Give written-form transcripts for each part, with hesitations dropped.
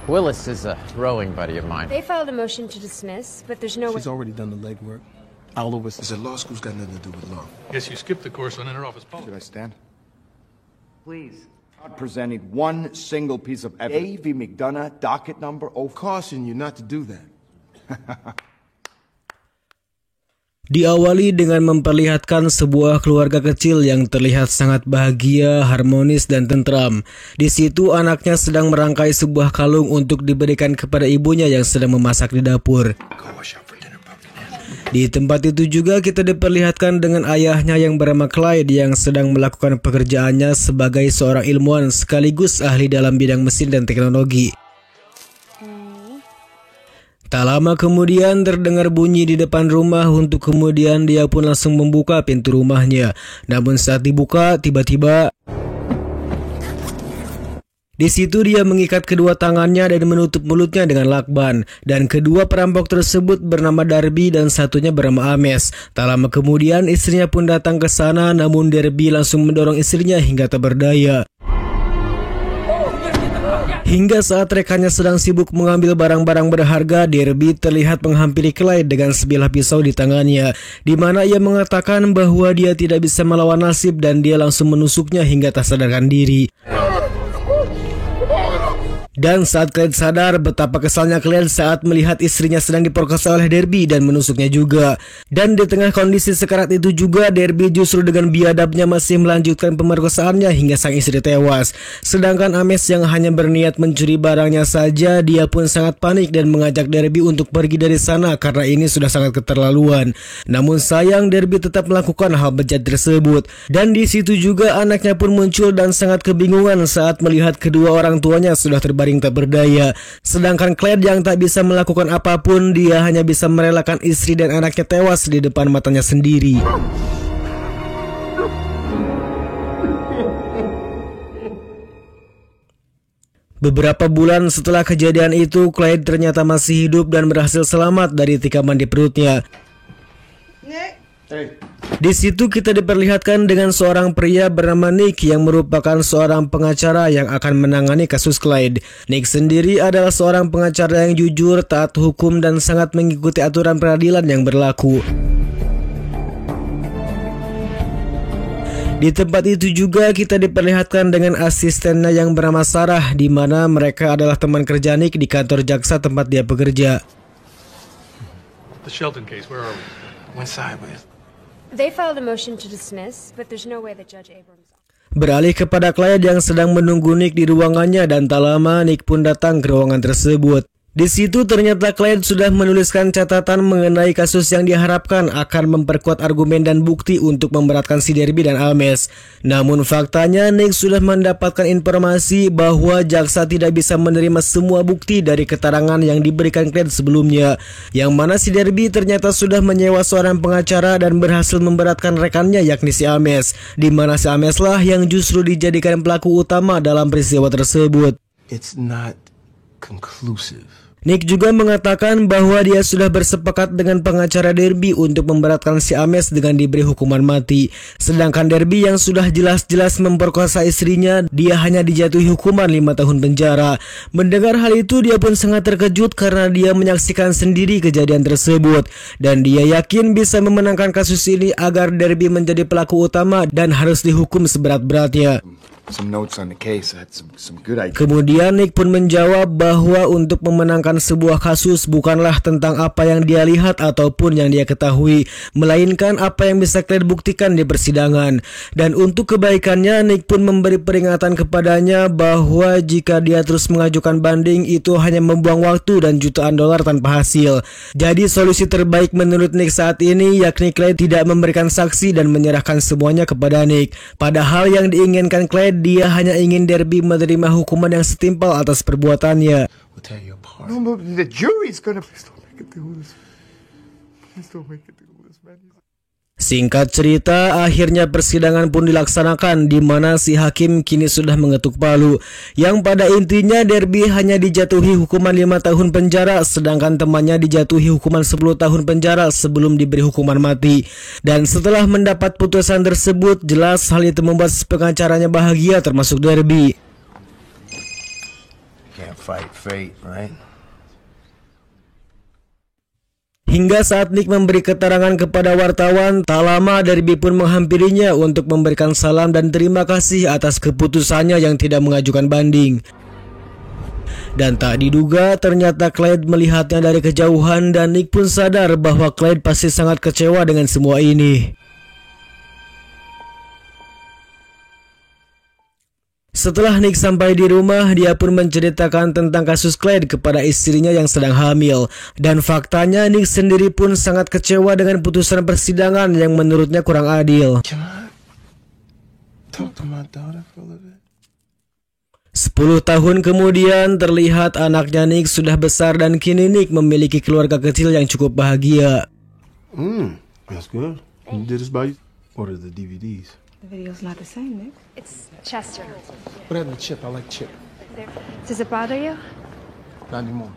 Willis is a rowing buddy of mine. They filed a motion to dismiss, but there's no way. She's already done the legwork. All of us. I said law school's got nothing to do with law. Guess you skipped the course on inter-office policy. Should I stand? Please. Not presenting one single piece of evidence. A.V. McDonough, docket number Caution you not to do that. Diawali dengan memperlihatkan sebuah keluarga kecil yang terlihat sangat bahagia, harmonis, dan tentram. Di situ anaknya sedang merangkai sebuah kalung untuk diberikan kepada ibunya yang sedang memasak di dapur. Di tempat itu juga kita diperlihatkan dengan ayahnya yang bernama Clyde yang sedang melakukan pekerjaannya sebagai seorang ilmuwan sekaligus ahli dalam bidang mesin dan teknologi. Tak lama kemudian terdengar bunyi di depan rumah untuk kemudian dia pun langsung membuka pintu rumahnya. Namun saat dibuka, tiba-tiba di situ dia mengikat kedua tangannya dan menutup mulutnya dengan lakban. Dan kedua perampok tersebut bernama Darby dan satunya bernama Ames. Tak lama kemudian istrinya pun datang ke sana, namun Darby langsung mendorong istrinya hingga tak berdaya. Hingga saat rekannya sedang sibuk mengambil barang-barang berharga, Darby terlihat menghampiri Clyde dengan sebilah pisau di tangannya, di mana ia mengatakan bahwa dia tidak bisa melawan nasib dan dia langsung menusuknya hingga tak sadarkan diri. Dan saat Clyde sadar, betapa kesalnya Clyde saat melihat istrinya sedang diperkosa oleh Darby dan menusuknya juga. Dan di tengah kondisi sekarat itu juga, Darby justru dengan biadabnya masih melanjutkan pemerkosaannya hingga sang istri tewas. Sedangkan Ames yang hanya berniat mencuri barangnya saja, dia pun sangat panik dan mengajak Darby untuk pergi dari sana karena ini sudah sangat keterlaluan. Namun sayang, Darby tetap melakukan hal bejat tersebut. Dan di situ juga anaknya pun muncul dan sangat kebingungan saat melihat kedua orang tuanya sudah terbaring tak berdaya. Sedangkan Clyde yang tak bisa melakukan apapun, dia hanya bisa merelakan istri dan anaknya tewas di depan matanya sendiri. Beberapa bulan setelah kejadian itu, Clyde ternyata masih hidup dan berhasil selamat dari tikaman di perutnya. Di situ kita diperlihatkan dengan seorang pria bernama Nick yang merupakan seorang pengacara yang akan menangani kasus Clyde. Nick sendiri adalah seorang pengacara yang jujur, taat hukum, dan sangat mengikuti aturan peradilan yang berlaku. Di tempat itu juga kita diperlihatkan dengan asistennya yang bernama Sarah, di mana mereka adalah teman kerja Nick di kantor jaksa tempat dia bekerja. The Shelton case, where are we? Went sideways. They filed a motion to dismiss, but there's no way that Judge Abrams. Beralih kepada Clyde yang sedang menunggu Nick di ruangannya dan tak lama Nick pun datang ke ruangan tersebut. Di situ ternyata Clyde sudah menuliskan catatan mengenai kasus yang diharapkan akan memperkuat argumen dan bukti untuk memberatkan si Darby dan Ames. Namun faktanya Nick sudah mendapatkan informasi bahwa jaksa tidak bisa menerima semua bukti dari keterangan yang diberikan Clyde sebelumnya. Yang mana si Darby ternyata sudah menyewa seorang pengacara dan berhasil memberatkan rekannya yakni si Ames. Di mana si Ames lah yang justru dijadikan pelaku utama dalam peristiwa tersebut. It's not conclusive. Nick juga mengatakan bahwa dia sudah bersepakat dengan pengacara Darby untuk memberatkan si Ames dengan diberi hukuman mati. Sedangkan Darby yang sudah jelas-jelas memperkosa istrinya, dia hanya dijatuhi hukuman 5 tahun penjara. Mendengar hal itu dia pun sangat terkejut karena dia menyaksikan sendiri kejadian tersebut. Dan dia yakin bisa memenangkan kasus ini agar Darby menjadi pelaku utama dan harus dihukum seberat-beratnya. Kemudian Nick pun menjawab bahwa untuk memenangkan sebuah kasus bukanlah tentang apa yang dia lihat ataupun yang dia ketahui, melainkan apa yang bisa Clyde buktikan di persidangan. Dan untuk kebaikannya Nick pun memberi peringatan kepadanya bahwa jika dia terus mengajukan banding itu hanya membuang waktu dan jutaan dolar tanpa hasil. Jadi solusi terbaik menurut Nick saat ini yakni Clyde tidak memberikan saksi dan menyerahkan semuanya kepada Nick. Padahal yang diinginkan Clyde, dia hanya ingin Darby menerima hukuman yang setimpal atas perbuatannya. Singkat cerita, akhirnya persidangan pun dilaksanakan di mana si hakim kini sudah mengetuk palu. Yang pada intinya Darby hanya dijatuhi hukuman 5 tahun penjara, sedangkan temannya dijatuhi hukuman 10 tahun penjara sebelum diberi hukuman mati. Dan setelah mendapat putusan tersebut, jelas hal itu membuat pengacaranya bahagia termasuk Darby. fight fate, right? Hingga saat Nick memberi keterangan kepada wartawan, tak lama Derby pun menghampirinya untuk memberikan salam dan terima kasih atas keputusannya yang tidak mengajukan banding. Dan tak diduga ternyata Clyde melihatnya dari kejauhan dan Nick pun sadar bahwa Clyde pasti sangat kecewa dengan semua ini. Setelah Nick sampai di rumah, dia pun menceritakan tentang kasus Clyde kepada istrinya yang sedang hamil. Dan faktanya Nick sendiri pun sangat kecewa dengan putusan persidangan yang menurutnya kurang adil. Can I talk to my daughter for a little bit? 10 tahun kemudian terlihat anaknya Nick sudah besar dan kini Nick memiliki keluarga kecil yang cukup bahagia. That's good. You did this by you? What are the DVDs? The video's not the same, Nick. It's Chester. What happened to Chip? I like Chip. Does it bother you? Not anymore.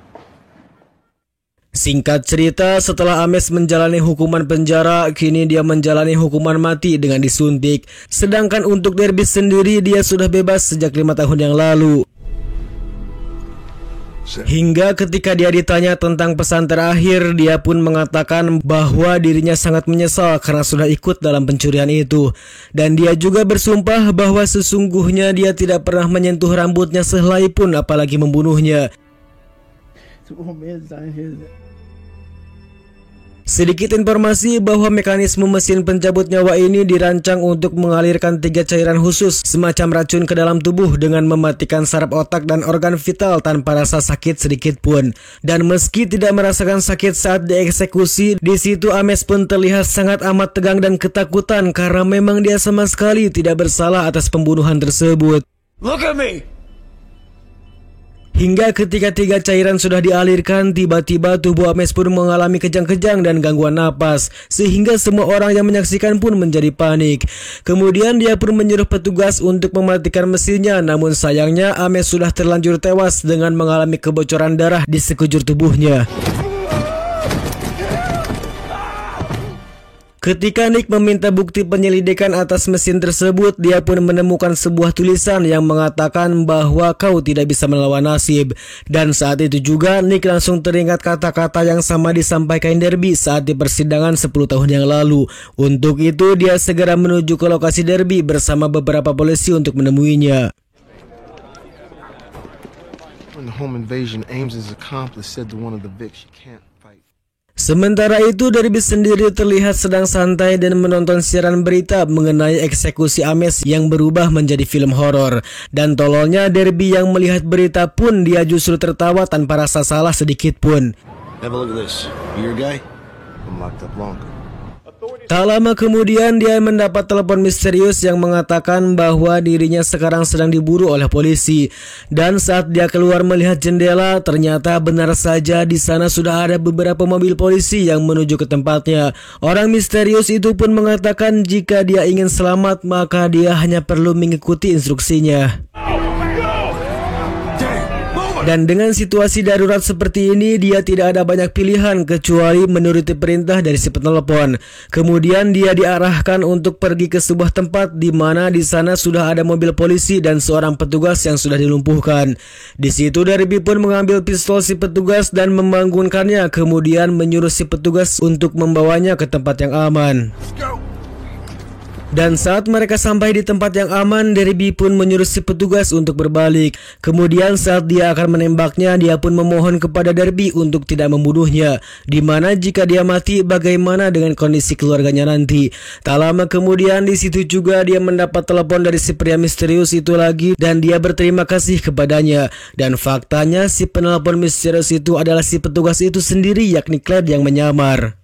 Singkat cerita, setelah Ames menjalani hukuman penjara, kini dia menjalani hukuman mati dengan disuntik. Sedangkan untuk Derby sendiri, dia sudah bebas sejak 5 tahun yang lalu. Hingga ketika dia ditanya tentang pesan terakhir, dia pun mengatakan bahwa dirinya sangat menyesal karena sudah ikut dalam pencurian itu. Dan dia juga bersumpah bahwa sesungguhnya dia tidak pernah menyentuh rambutnya sehelai pun, apalagi membunuhnya. Sedikit informasi bahwa mekanisme mesin pencabut nyawa ini dirancang untuk mengalirkan 3 cairan khusus semacam racun ke dalam tubuh dengan mematikan saraf otak dan organ vital tanpa rasa sakit sedikit pun. Dan meski tidak merasakan sakit saat dieksekusi, di situ Ames pun terlihat sangat amat tegang dan ketakutan karena memang dia sama sekali tidak bersalah atas pembunuhan tersebut. Look at me! Hingga ketika 3 cairan sudah dialirkan, tiba-tiba tubuh Ames pun mengalami kejang-kejang dan gangguan napas, sehingga semua orang yang menyaksikan pun menjadi panik. Kemudian dia pun menyuruh petugas untuk mematikan mesinnya, namun sayangnya Ames sudah terlanjur tewas dengan mengalami kebocoran darah di sekujur tubuhnya. Ketika Nick meminta bukti penyelidikan atas mesin tersebut, dia pun menemukan sebuah tulisan yang mengatakan bahwa kau tidak bisa melawan nasib. Dan saat itu juga Nick langsung teringat kata-kata yang sama disampaikan Derby saat di persidangan 10 tahun yang lalu. Untuk itu dia segera menuju ke lokasi Derby bersama beberapa polisi untuk menemuinya. When the home invasion, Ames's accomplice said to one of the Vics, "You can't fight." Sementara itu, Derby sendiri terlihat sedang santai dan menonton siaran berita mengenai eksekusi Ames yang berubah menjadi film horor. Dan tololnya Derby yang melihat berita pun dia justru tertawa tanpa rasa salah sedikit pun. Have a look at this. You your guy? I'm locked up longer. Tak lama kemudian dia mendapat telepon misterius yang mengatakan bahwa dirinya sekarang sedang diburu oleh polisi. Dan saat dia keluar melihat jendela, ternyata benar saja di sana sudah ada beberapa mobil polisi yang menuju ke tempatnya. Orang misterius itu pun mengatakan jika dia ingin selamat maka dia hanya perlu mengikuti instruksinya. Dan dengan situasi darurat seperti ini, dia tidak ada banyak pilihan kecuali menuruti perintah dari si penelpon. Kemudian dia diarahkan untuk pergi ke sebuah tempat di mana di sana sudah ada mobil polisi dan seorang petugas yang sudah dilumpuhkan. Di situ Derby pun mengambil pistol si petugas dan membangunkannya, kemudian menyuruh si petugas untuk membawanya ke tempat yang aman. Dan saat mereka sampai di tempat yang aman, Derby pun menyuruh si petugas untuk berbalik. Kemudian saat dia akan menembaknya, dia pun memohon kepada Derby untuk tidak membunuhnya. Dimana jika dia mati, bagaimana dengan kondisi keluarganya nanti? Tak lama kemudian di situ juga dia mendapat telepon dari si pria misterius itu lagi dan dia berterima kasih kepadanya. Dan faktanya si penelpon misterius itu adalah si petugas itu sendiri, yakni Clyde yang menyamar.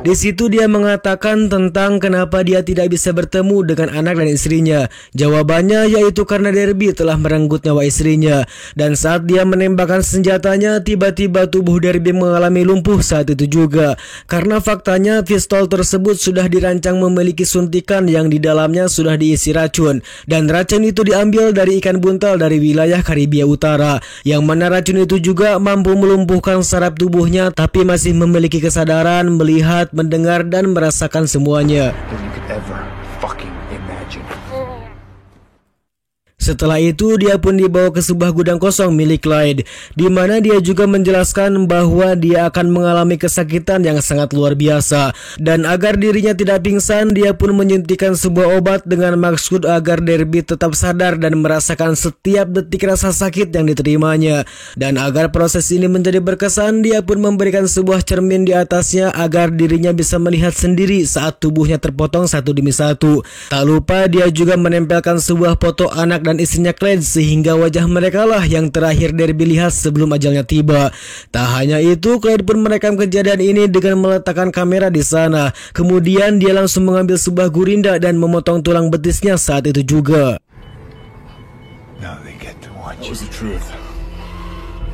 Di situ dia mengatakan tentang kenapa dia tidak bisa bertemu dengan anak dan istrinya. Jawabannya yaitu karena Derby telah merenggut nyawa istrinya. Dan saat dia menembakkan senjatanya, tiba-tiba tubuh Derby mengalami lumpuh saat itu juga. Karena faktanya pistol tersebut sudah dirancang memiliki suntikan yang di dalamnya sudah diisi racun. Dan racun itu diambil dari ikan buntal dari wilayah Karibia Utara. Yang mana racun itu juga mampu melumpuhkan saraf tubuhnya tapi masih memiliki kesadaran, melihat, mendengar, dan merasakan semuanya. Setelah itu dia pun dibawa ke sebuah gudang kosong milik Clyde, di mana dia juga menjelaskan bahwa dia akan mengalami kesakitan yang sangat luar biasa, dan agar dirinya tidak pingsan, dia pun menyuntikkan sebuah obat dengan maksud agar Derby tetap sadar dan merasakan setiap detik rasa sakit yang diterimanya. Dan agar proses ini menjadi berkesan, dia pun memberikan sebuah cermin di atasnya agar dirinya bisa melihat sendiri saat tubuhnya terpotong satu demi satu. Tak lupa dia juga menempelkan sebuah foto anak dan istrinya Clyde, sehingga wajah mereka lah yang terakhir Derby lihat sebelum ajalnya tiba. Tak hanya itu, Clyde pun merekam kejadian ini dengan meletakkan kamera di sana. Kemudian dia langsung mengambil sebuah gurinda dan memotong tulang betisnya saat itu juga. Now they get to watch the truth.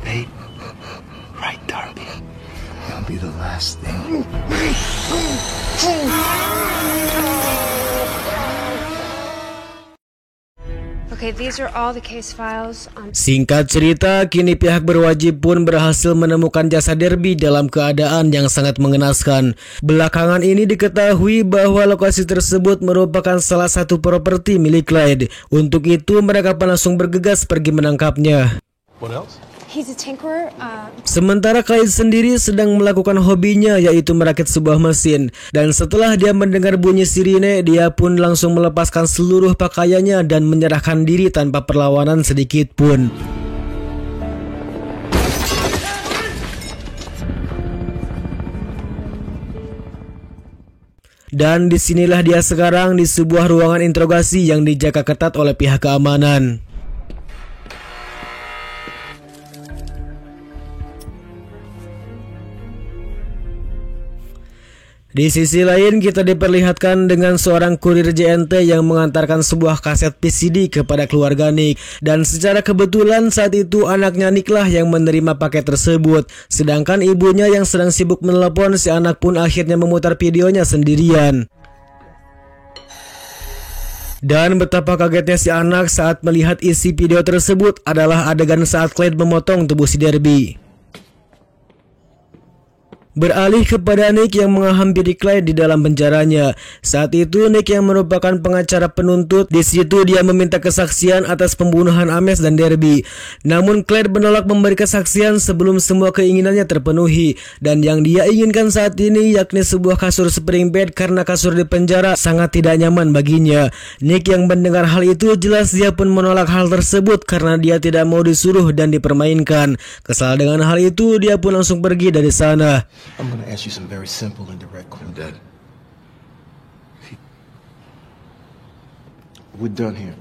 Babe, right, Darby. That'll be the last thing. Okay, these are all the case files on... Singkat cerita, kini pihak berwajib pun berhasil menemukan jasad Derby dalam keadaan yang sangat mengenaskan. Belakangan ini diketahui bahwa lokasi tersebut merupakan salah satu properti milik Clyde. Untuk itu mereka pun langsung bergegas pergi menangkapnya. What else? He's a tinkerer. Sementara Clyde sendiri sedang melakukan hobinya, yaitu merakit sebuah mesin. Dan setelah dia mendengar bunyi sirine, dia pun langsung melepaskan seluruh pakaiannya dan menyerahkan diri tanpa perlawanan sedikit pun. Dan disinilah dia sekarang di sebuah ruangan interogasi yang dijaga ketat oleh pihak keamanan. Di sisi lain kita diperlihatkan dengan seorang kurir JNT yang mengantarkan sebuah kaset PCD kepada keluarga Nick. Dan secara kebetulan saat itu anaknya Nick lah yang menerima paket tersebut. Sedangkan ibunya yang sedang sibuk menelepon si anak pun akhirnya memutar videonya sendirian. Dan betapa kagetnya si anak saat melihat isi video tersebut adalah adegan saat Clyde memotong tubuh si Derby. Beralih kepada Nick yang menghampiri Clyde di dalam penjaranya. Saat itu Nick yang merupakan pengacara penuntut, di situ dia meminta kesaksian atas pembunuhan Ames dan Derby. Namun Clyde menolak memberi kesaksian sebelum semua keinginannya terpenuhi. Dan yang dia inginkan saat ini yakni sebuah kasur spring bed karena kasur di penjara sangat tidak nyaman baginya. Nick yang mendengar hal itu jelas dia pun menolak hal tersebut karena dia tidak mau disuruh dan dipermainkan. Kesal dengan hal itu dia pun langsung pergi dari sana. I'm gonna ask you some very simple and direct questions. Dad. We're done here.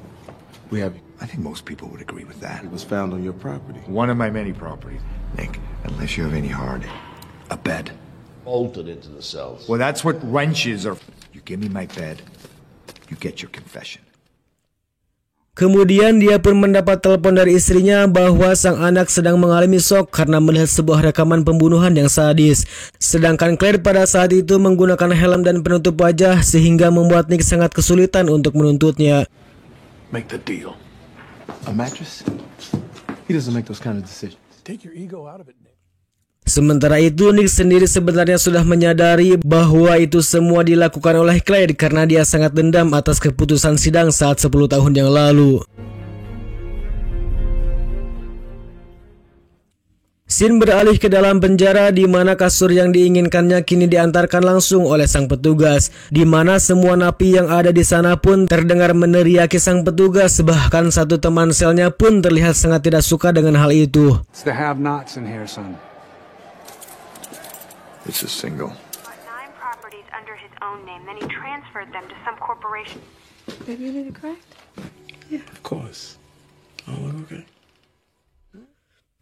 We have. I think most people would agree with that. It was found on your property. One of my many properties. Nick, unless you have any heart, a bed. Bolted into the cells. Well, that's what wrenches are. You give me my bed, you get your confession. Kemudian dia pun mendapat telepon dari istrinya bahwa sang anak sedang mengalami shock karena melihat sebuah rekaman pembunuhan yang sadis. Sedangkan Clyde pada saat itu menggunakan helm dan penutup wajah sehingga membuat Nick sangat kesulitan untuk menuntutnya. Make the deal. A mattress? He doesn't make those kind of decisions. Take your ego out of it, Nick. Sementara itu Nick sendiri sebenarnya sudah menyadari bahwa itu semua dilakukan oleh Clyde karena dia sangat dendam atas keputusan sidang saat 10 tahun yang lalu. Scene beralih ke dalam penjara di mana kasur yang diinginkannya kini diantarkan langsung oleh sang petugas, di mana semua napi yang ada di sana pun terdengar meneriaki sang petugas, bahkan satu teman selnya pun terlihat sangat tidak suka dengan hal itu. It's the have-nots in here, son. It's a single. Bought 9 properties under his own name, then he transferred them to some corporation. Baby, you need it correct? Yeah, of course. Oh, okay.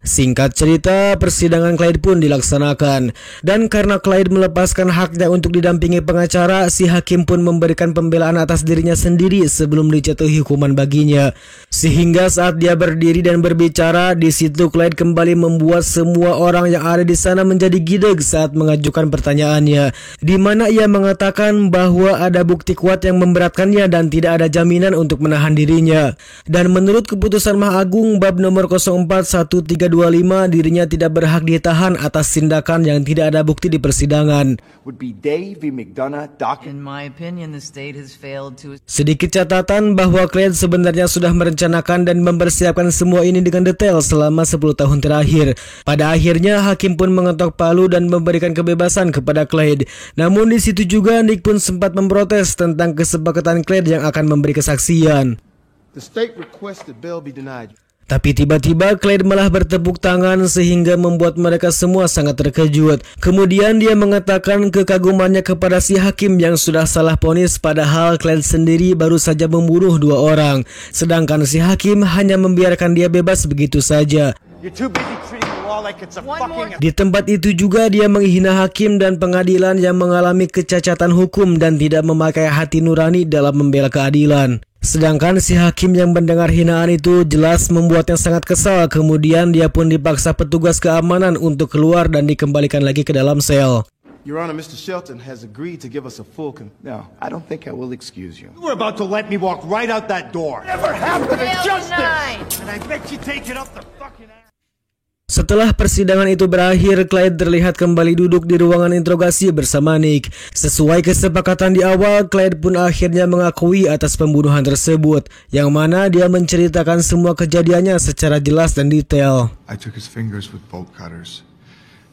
Singkat cerita, persidangan Clyde pun dilaksanakan. Dan karena Clyde melepaskan haknya untuk didampingi pengacara, si hakim pun memberikan pembelaan atas dirinya sendiri sebelum dijatuhi hukuman baginya. Sehingga saat dia berdiri dan berbicara, di situ Clyde kembali membuat semua orang yang ada di sana menjadi gideg saat mengajukan pertanyaannya, di mana ia mengatakan bahwa ada bukti kuat yang memberatkannya dan tidak ada jaminan untuk menahan dirinya. Dan menurut keputusan Mahkamah Agung bab nomor 04132 325 dirinya tidak berhak ditahan atas tindakan yang tidak ada bukti di persidangan. In my opinion, the state has failed to... Sedikit catatan bahwa Clyde sebenarnya sudah merencanakan dan mempersiapkan semua ini dengan detail selama 10 tahun terakhir. Pada akhirnya, hakim pun mengetok palu dan memberikan kebebasan kepada Clyde. Namun di situ juga Nick pun sempat memprotes tentang kesepakatan Clyde yang akan memberi kesaksian. The state requested bail be denied. Tapi tiba-tiba Clyde malah bertepuk tangan sehingga membuat mereka semua sangat terkejut. Kemudian dia mengatakan kekagumannya kepada si hakim yang sudah salah vonis, padahal Clyde sendiri baru saja membunuh 2 orang. Sedangkan si hakim hanya membiarkan dia bebas begitu saja. Di tempat itu juga dia menghina hakim dan pengadilan yang mengalami kecacatan hukum dan tidak memakai hati nurani dalam membela keadilan. Sedangkan si hakim yang mendengar hinaan itu jelas membuatnya sangat kesal. Kemudian dia pun dipaksa petugas keamanan untuk keluar dan dikembalikan lagi ke dalam sel. Your Honor, Mr. Shelton has agreed to give us a full No, I don't think I will excuse you. You were about to let me walk right out that door. Never happened to justice! And I bet you take it up the fucking ass. Setelah persidangan itu berakhir, Clyde terlihat kembali duduk di ruangan interogasi bersama Nick. Sesuai kesepakatan di awal, Clyde pun akhirnya mengakui atas pembunuhan tersebut, yang mana dia menceritakan semua kejadiannya secara jelas dan detail. I took his fingers with bolt cutters.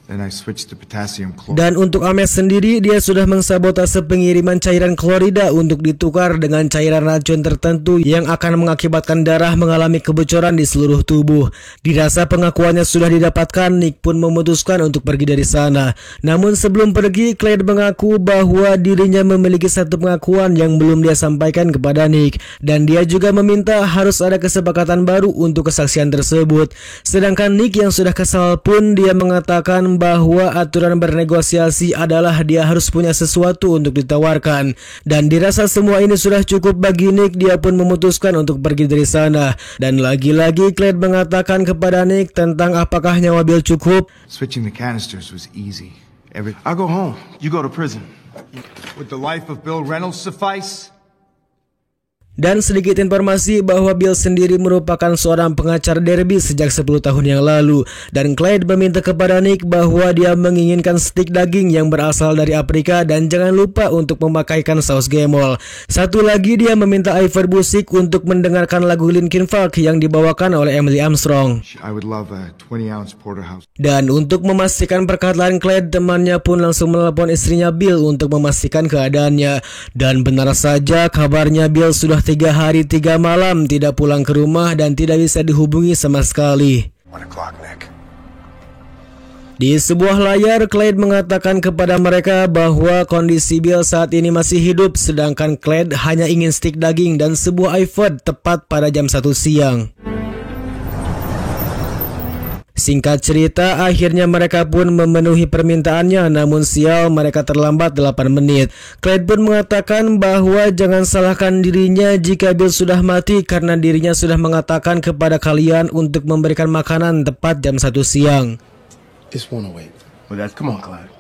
Then I switched to potassium chloride. Dan untuk Ames sendiri, dia sudah mensabotase pengiriman cairan klorida untuk ditukar dengan cairan racun tertentu yang akan mengakibatkan darah mengalami kebocoran di seluruh tubuh. Dirasa pengakuannya sudah didapatkan, Nick pun memutuskan untuk pergi dari sana. Namun sebelum pergi, Clyde mengaku bahwa dirinya memiliki satu pengakuan yang belum dia sampaikan kepada Nick. Dan dia juga meminta harus ada kesepakatan baru untuk kesaksian tersebut. Sedangkan Nick yang sudah kesal pun dia mengatakan bahwa aturan bernegosiasi adalah dia harus punya sesuatu untuk ditawarkan. Dan dirasa semua ini sudah cukup bagi Nick, dia pun memutuskan untuk pergi dari sana. Dan lagi-lagi Clyde mengatakan kepada Nick tentang apakah nyawa Bill cukup. Switching the canisters was easy. I go home. You go to prison. Would the life of Bill Reynolds suffice? Dan sedikit informasi bahwa Bill sendiri merupakan seorang pengacar derby sejak 10 tahun yang lalu. Dan Clyde meminta kepada Nick bahwa dia menginginkan stik daging yang berasal dari Afrika dan jangan lupa untuk memakaikan saus gemol. Satu lagi dia meminta Ivor Busik untuk mendengarkan lagu Linkin Park yang dibawakan oleh Emily Armstrong. I would love a 20-ounce porterhouse. Dan untuk memastikan perkataan Clyde, temannya pun langsung menelpon istrinya Bill untuk memastikan keadaannya. Dan benar saja kabarnya Bill sudah 3 hari 3 malam tidak pulang ke rumah dan tidak bisa dihubungi sama sekali. Di sebuah layar, Clyde mengatakan kepada mereka bahwa kondisi Bill saat ini masih hidup, sedangkan Clyde hanya ingin stik daging dan sebuah iPhone tepat pada jam 1 siang. Singkat cerita, akhirnya mereka pun memenuhi permintaannya, namun sial mereka terlambat 8 menit. Clyde pun mengatakan bahwa jangan salahkan dirinya jika Bill sudah mati karena dirinya sudah mengatakan kepada kalian untuk memberikan makanan tepat jam 1 siang. Just wanna wait. Well, come on, Clyde.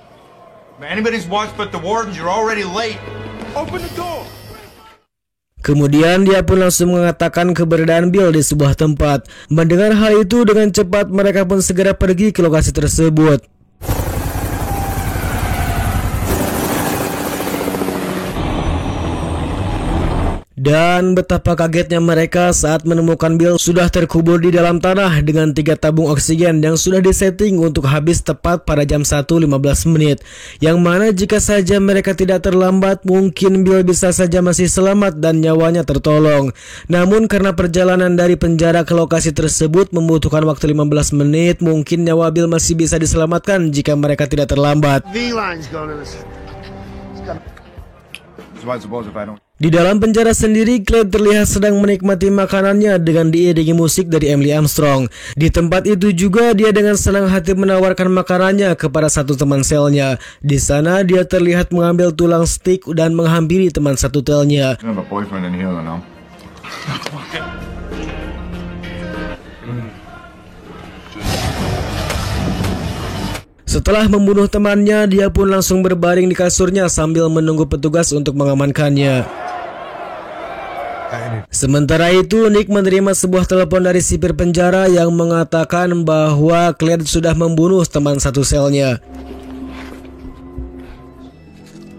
Anybody's watch but the wardens, you're already late. Open the door. Kemudian dia pun langsung mengatakan keberadaan Bill di sebuah tempat. Mendengar hal itu, dengan cepat mereka pun segera pergi ke lokasi tersebut. Dan betapa kagetnya mereka saat menemukan Bill sudah terkubur di dalam tanah dengan 3 tabung oksigen yang sudah disetting untuk habis tepat pada jam 1.15 menit. Yang mana jika saja mereka tidak terlambat, mungkin Bill bisa saja masih selamat dan nyawanya tertolong. Namun karena perjalanan dari penjara ke lokasi tersebut membutuhkan waktu 15 menit, mungkin nyawa Bill masih bisa diselamatkan jika mereka tidak terlambat. Di dalam penjara sendiri, Clyde terlihat sedang menikmati makanannya dengan diiringi musik dari Emily Armstrong. Di tempat itu juga dia dengan senang hati menawarkan makanannya kepada satu teman selnya. Di sana dia terlihat mengambil tulang stik dan menghampiri teman satu telnya. Setelah membunuh temannya, dia pun langsung berbaring di kasurnya sambil menunggu petugas untuk mengamankannya. Sementara itu, Nick menerima sebuah telepon dari sipir penjara yang mengatakan bahwa Claire sudah membunuh teman satu selnya.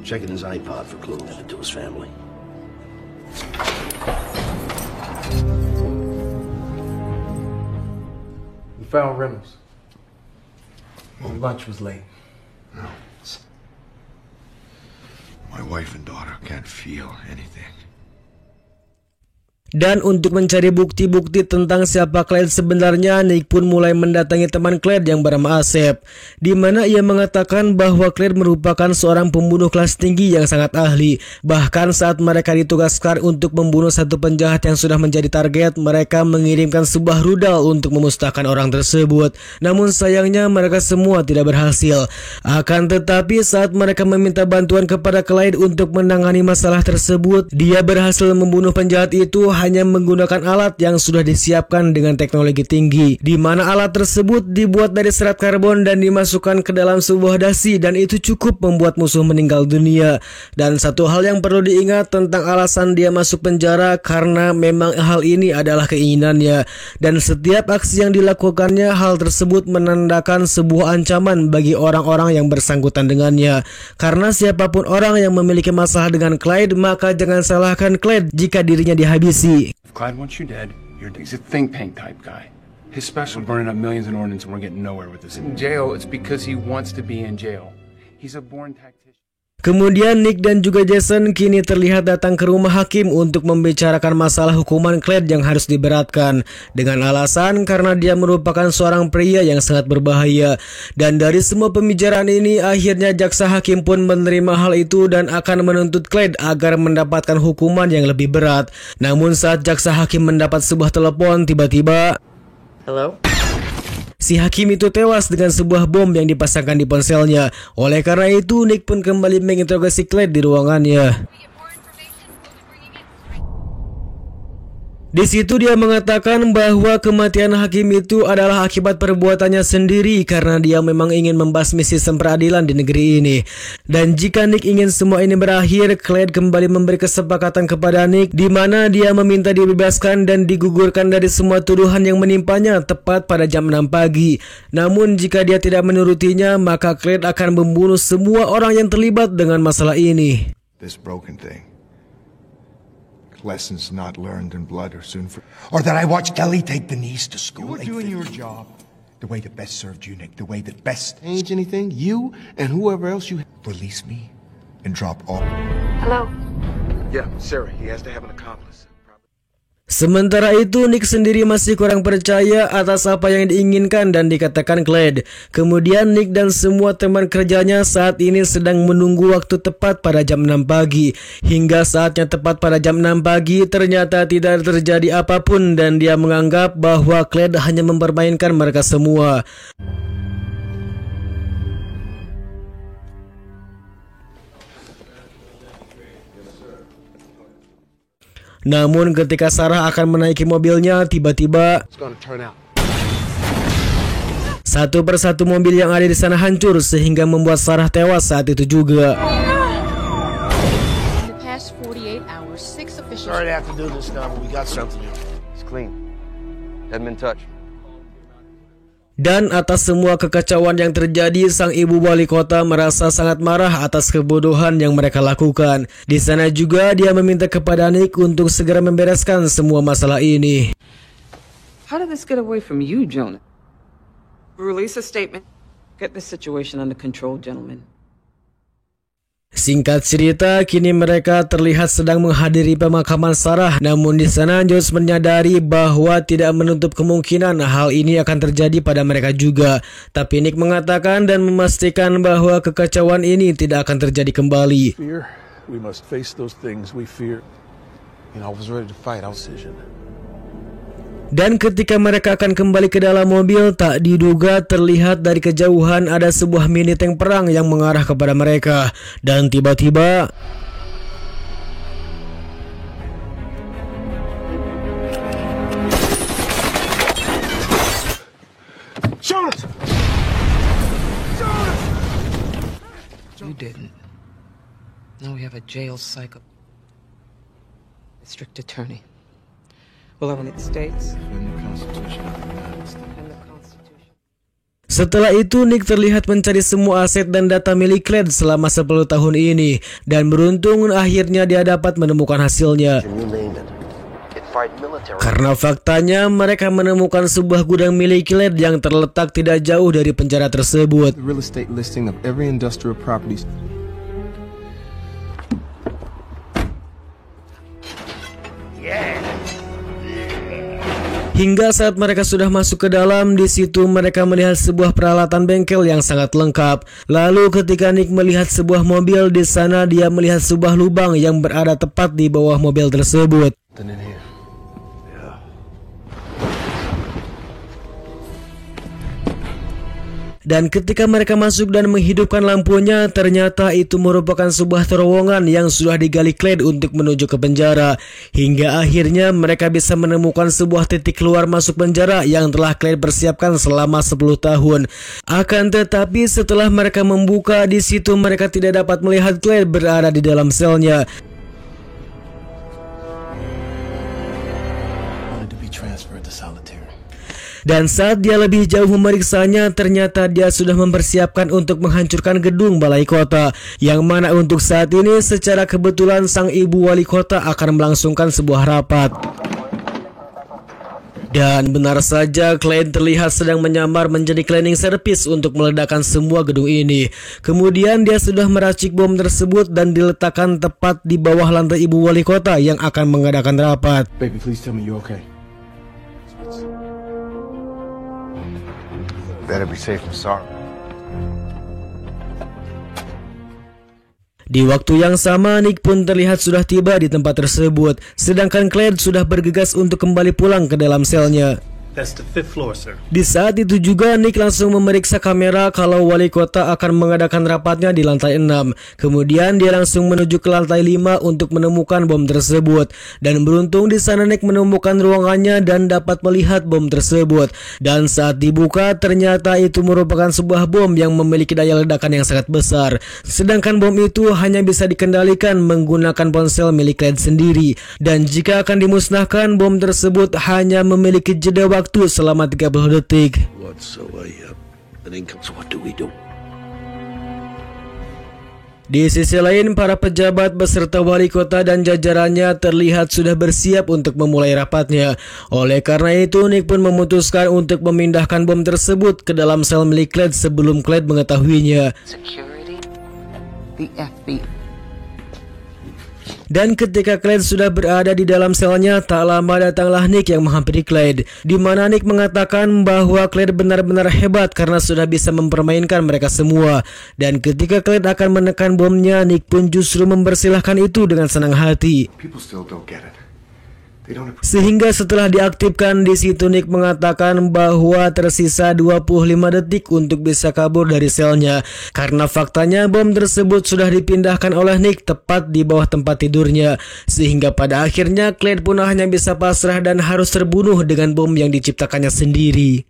Checking his iPod for clues to his family. We found Reynolds. Lunch was late. No. My wife and daughter can't feel anything. Dan untuk mencari bukti-bukti tentang siapa Claire sebenarnya, Nick pun mulai mendatangi teman Claire yang bernama Asep, di mana ia mengatakan bahwa Claire merupakan seorang pembunuh kelas tinggi yang sangat ahli. Bahkan saat mereka ditugaskan untuk membunuh satu penjahat yang sudah menjadi target, mereka mengirimkan sebuah rudal untuk memusnahkan orang tersebut. Namun sayangnya mereka semua tidak berhasil. Akan tetapi saat mereka meminta bantuan kepada Claire untuk menangani masalah tersebut, dia berhasil membunuh penjahat itu hanya menggunakan alat yang sudah disiapkan dengan teknologi tinggi, di mana alat tersebut dibuat dari serat karbon dan dimasukkan ke dalam sebuah dasi, dan itu cukup membuat musuh meninggal dunia. Dan satu hal yang perlu diingat tentang alasan dia masuk penjara, karena memang hal ini adalah keinginannya, dan setiap aksi yang dilakukannya, hal tersebut menandakan sebuah ancaman bagi orang-orang yang bersangkutan dengannya. Karena siapapun orang yang memiliki masalah dengan Clyde, maka jangan salahkan Clyde jika dirinya dihabisi. If Clyde wants you dead, he's a think tank type guy. His special burning up millions in ordnance and we're getting nowhere with this. In jail, it's because he wants to be in jail. He's a born tactician. Kemudian Nick dan juga Jason kini terlihat datang ke rumah hakim untuk membicarakan masalah hukuman Clyde yang harus diberatkan, dengan alasan karena dia merupakan seorang pria yang sangat berbahaya. Dan dari semua pembicaraan ini, akhirnya jaksa hakim pun menerima hal itu dan akan menuntut Clyde agar mendapatkan hukuman yang lebih berat. Namun saat jaksa hakim mendapat sebuah telepon, tiba-tiba si hakim itu tewas dengan sebuah bom yang dipasangkan di ponselnya. Oleh karena itu, Nick pun kembali menginterogasi Clyde di ruangannya. Di situ dia mengatakan bahwa kematian hakim itu adalah akibat perbuatannya sendiri karena dia memang ingin membasmi sistem peradilan di negeri ini. Dan jika Nick ingin semua ini berakhir, Clyde kembali memberi kesepakatan kepada Nick, di mana dia meminta dibebaskan dan digugurkan dari semua tuduhan yang menimpanya tepat pada jam 6 pagi. Namun jika dia tidak menurutinya, maka Clyde akan membunuh semua orang yang terlibat dengan masalah ini. This broken thing. Lessons not learned in blood are soon for. Or that I watched Kelly take Denise to school. You were doing your job the way that best served you, Nick. The way that best. Change anything? You and whoever else you release me and drop all. Hello? Yeah, Sarah. He has to have an accomplice. Sementara itu, Nick sendiri masih kurang percaya atas apa yang diinginkan dan dikatakan Clyde. Kemudian Nick dan semua teman kerjanya saat ini sedang menunggu waktu tepat pada jam 6 pagi. Hingga saatnya tepat pada jam 6 pagi, ternyata tidak terjadi apapun dan dia menganggap bahwa Clyde hanya mempermainkan mereka semua. Namun ketika Sarah akan menaiki mobilnya, tiba-tiba satu persatu mobil yang ada di sana hancur sehingga membuat Sarah tewas saat itu juga. Sorry to have to do this now, but we got something. It's clean. Hadn't been touched. Dan atas semua kekacauan yang terjadi, sang ibu wali kota merasa sangat marah atas kebodohan yang mereka lakukan. Di sana juga dia meminta kepada Nick untuk segera membereskan semua masalah ini. How did this get away from you, Jonah? Release a statement. Get the situation under control, gentlemen. Singkat cerita, kini mereka terlihat sedang menghadiri pemakaman Sarah. Namun di sana Josh menyadari bahwa tidak menutup kemungkinan hal ini akan terjadi pada mereka juga. Tapi Nick mengatakan dan memastikan bahwa kekacauan ini tidak akan terjadi kembali. Fear, we must face those things we fear. You know, I was ready to fight. I was decision. Dan ketika mereka akan kembali ke dalam mobil, tak diduga terlihat dari kejauhan ada sebuah mini tank perang yang mengarah kepada mereka. Dan tiba-tiba You didn't. Now we have a jail psycho. district attorney. Will have the States. Defend the Constitution of the United States. Setelah itu, Nick terlihat mencari semua aset dan data milik Clyde selama 10 tahun ini. Dan beruntung akhirnya dia dapat menemukan hasilnya. Karena faktanya mereka menemukan sebuah gudang milik Clyde yang terletak tidak jauh dari penjara tersebut. The real estate listing of every industrial property. Hingga saat mereka sudah masuk ke dalam, di situ mereka melihat sebuah peralatan bengkel yang sangat lengkap. Lalu ketika Nick melihat sebuah mobil di sana, dia melihat sebuah lubang yang berada tepat di bawah mobil tersebut. Dan ketika mereka masuk dan menghidupkan lampunya, ternyata itu merupakan sebuah terowongan yang sudah digali Clyde untuk menuju ke penjara. Hingga akhirnya mereka bisa menemukan sebuah titik keluar masuk penjara yang telah Clyde persiapkan selama 10 tahun. Akan tetapi setelah mereka membuka, di situ mereka tidak dapat melihat Clyde berada di dalam selnya. Dan saat dia lebih jauh memeriksanya, ternyata dia sudah mempersiapkan untuk menghancurkan gedung balai kota, yang mana untuk saat ini secara kebetulan sang ibu wali kota akan melangsungkan sebuah rapat. Dan benar saja, Clyde terlihat sedang menyamar menjadi cleaning service untuk meledakkan semua gedung ini. Kemudian dia sudah meracik bom tersebut dan diletakkan tepat di bawah lantai ibu wali kota yang akan mengadakan rapat. Baby, please tell me you're okay. Better be safe and sorry. Di waktu yang sama, Nick pun terlihat sudah tiba di tempat tersebut, sedangkan Clyde sudah bergegas untuk kembali pulang ke dalam selnya. That's the 5th floor, sir. Di saat itu juga Nick langsung memeriksa kamera kalau wali kota akan mengadakan rapatnya di lantai 6. Kemudian dia langsung menuju ke lantai 5 untuk menemukan bom tersebut. Dan beruntung di sana Nick menemukan ruangannya dan dapat melihat bom tersebut. Dan saat dibuka, ternyata itu merupakan sebuah bom yang memiliki daya ledakan yang sangat besar. Sedangkan bom itu hanya bisa dikendalikan menggunakan ponsel milik Clyde sendiri. Dan jika akan dimusnahkan, bom tersebut hanya memiliki jeda waktu selama 30 detik. Di sisi lain, para pejabat beserta wali kota dan jajarannya terlihat sudah bersiap untuk memulai rapatnya. Oleh karena itu, Nick pun memutuskan untuk memindahkan bom tersebut ke dalam sel milik Clyde sebelum Clyde mengetahuinya. Security, the FBI. Dan ketika Clyde sudah berada di dalam selnya, tak lama datanglah Nick yang menghampiri Clyde, di mana Nick mengatakan bahwa Clyde benar-benar hebat karena sudah bisa mempermainkan mereka semua. Dan ketika Clyde akan menekan bomnya, Nick pun justru mempersilahkan itu dengan senang hati. Sehingga setelah diaktifkan, di situ Nick mengatakan bahwa tersisa 25 detik untuk bisa kabur dari selnya. Karena faktanya bom tersebut sudah dipindahkan oleh Nick tepat di bawah tempat tidurnya. Sehingga pada akhirnya Clyde pun hanya bisa pasrah dan harus terbunuh dengan bom yang diciptakannya sendiri.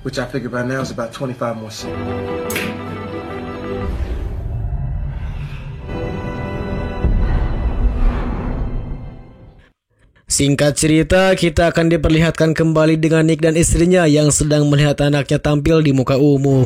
Which I figure by now is about 25 more seconds. Singkat cerita, kita akan diperlihatkan kembali dengan Nick dan istrinya yang sedang melihat anaknya tampil di muka umum.